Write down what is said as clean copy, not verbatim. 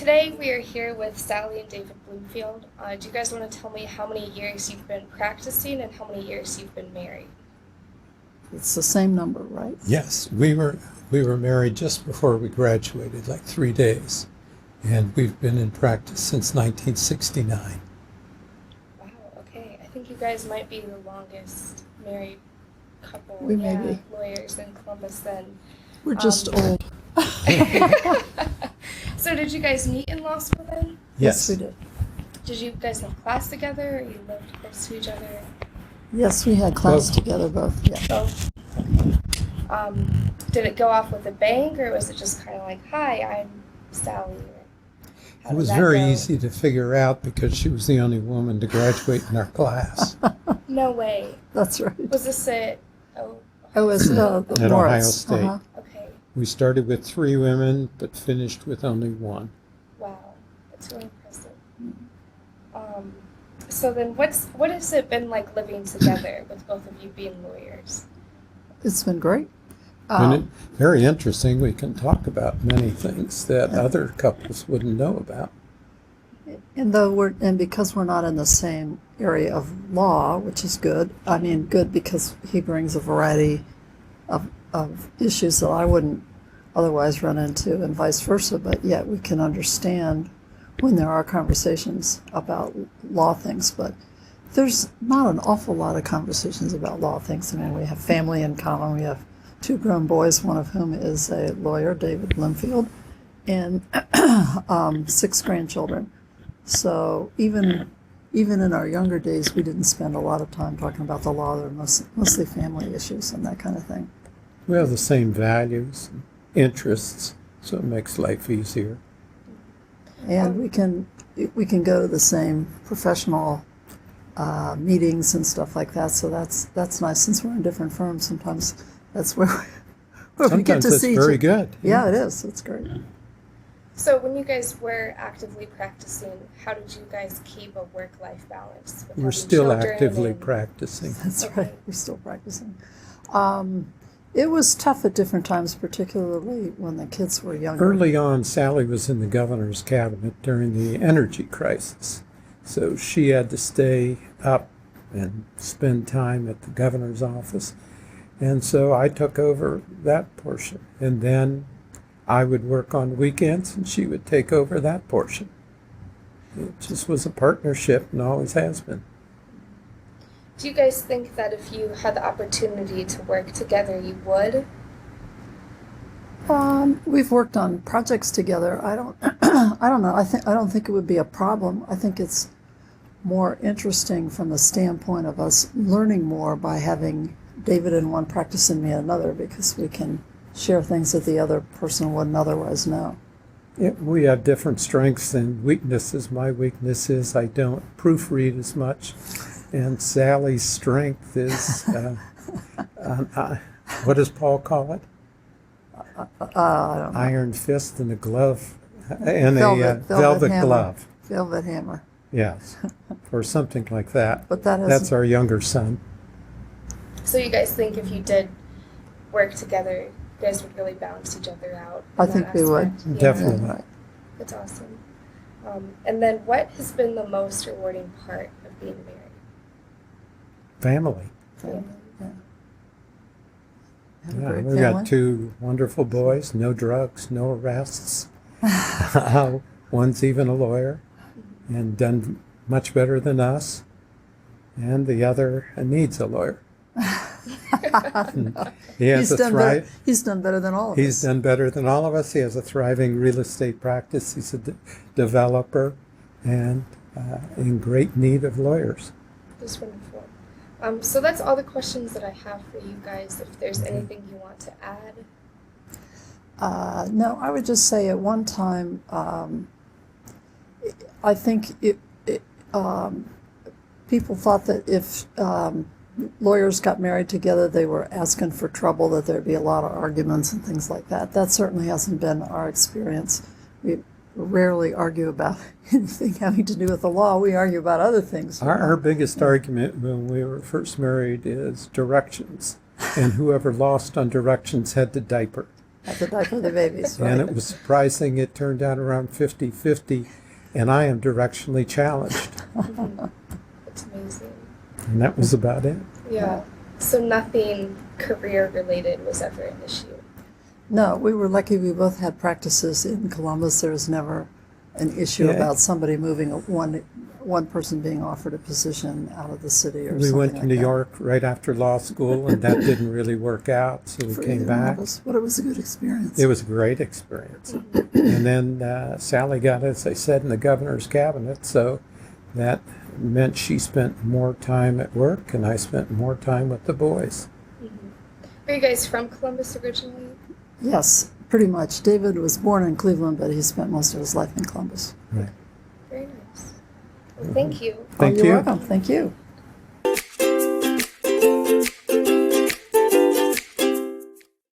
today we are here with Sally and David Bloomfield. Do you guys want to tell me how many years you've been practicing and how many years you've been married? It's the same number, right? Yes, we were married just before we graduated, like 3 days, and we've been in practice since 1969. Wow, okay. I think you guys might be the longest married couple. We may be. Lawyers in Columbus then. We're just old. So did you guys meet in law school then? Yes, we did. Did you guys have class together or you lived close to each other? Yes, we had class Both. together, both. Yeah. Both? Okay. Did it go off with a bang or was it just kind of like, hi, I'm Sally? How It did was that very go? easy to figure out because she was the only woman to graduate in our class No way. That's right. Was this at It was at Ohio Moritz. State. Okay. We started with 3 women, but finished with only 1. Wow. That's really impressive. So then what has it been like living together with both of you being lawyers? It's been great. Very interesting. We can talk about many things that other couples wouldn't know about. And because we're not in the same area of law, which is good. I mean, good because he brings a variety of issues that I wouldn't otherwise run into, and vice versa. But yet we can understand when there are conversations about law things. But there's not an awful lot of conversations about law things. I mean, we have family in common. We have 2 grown boys, one of whom is a lawyer, David Bloomfield, and 6 grandchildren. So even in our younger days, we didn't spend a lot of time talking about the law. They were mostly family issues and that kind of thing. We have the same values, and interests, so it makes life easier. And we can go to the same professional meetings and stuff like that. So that's nice. Since we're in different firms, sometimes that's where we get to Sometimes see it's very good. Yeah, it is. It's great. So when you guys were actively practicing, how did you guys keep a work-life balance? With We're having still children actively and- practicing. That's Okay. right. We're still practicing. It was tough at different times, particularly when the kids were younger. Early on, Sally was in the governor's cabinet during the energy crisis. So she had to stay up and spend time at the governor's office. And so I took over that portion. And then I would work on weekends and she would take over that portion. It just was a partnership and always has been. Do you guys think that if you had the opportunity to work together, you would? We've worked on projects together. I don't know. I don't think it would be a problem. I think it's more interesting from the standpoint of us learning more by having David in one practice and me in another, because we can share things that the other person wouldn't otherwise know. We have different strengths and weaknesses. My weakness is I don't proofread as much. And Sally's strength is, what does Paul call it? I don't know. Iron fist and a glove, and Velvet a velvet hammer. glove. Velvet hammer. Yes, or something like that. But that That's our younger son. So you guys think if you did work together, you guys would really balance each other out? in I that think we would. aspect? Yeah. Definitely. Right. That's awesome. And then what has been the most rewarding part of being married? Family. Yeah. Have a Yeah, great we've family. got 2 wonderful boys, no drugs, no arrests. One's even a lawyer and done much better than us. And the other needs a lawyer. He has He's done better than all of He's us. done better than all of us. He has a thriving real estate practice. He's a developer and in great need of lawyers. That's wonderful. So that's all the questions that I have for you guys. If there's anything you want to add. No, I would just say at one time, I think people thought that if lawyers got married together, they were asking for trouble, that there'd be a lot of arguments and things like that. That certainly hasn't been our experience. We rarely argue about anything having to do with the law. We argue about other things. Our biggest argument when we were first married is directions. And whoever lost on directions had to diaper. have to diaper the babies, right? And it was surprising. It turned out around 50-50, and I am directionally challenged. That's amazing. And that was about it. Yeah. So nothing career related was ever an issue. No, we were lucky we both had practices in Columbus. There was never an issue Yeah. about somebody moving, one person being offered a position out of the city or We something went to like New that. York right after law school, and that didn't really work out, so we For came either one back. of us, but it was a good experience. It was a great experience. And then Sally got, as I said, in the governor's cabinet, so that meant she spent more time at work, and I spent more time with the boys. Are you guys from Columbus originally? Yes, pretty much. David was born in Cleveland, but he spent most of his life in Columbus. Right. Very nice. Well, thank you. Thank You're you. welcome. Thank you.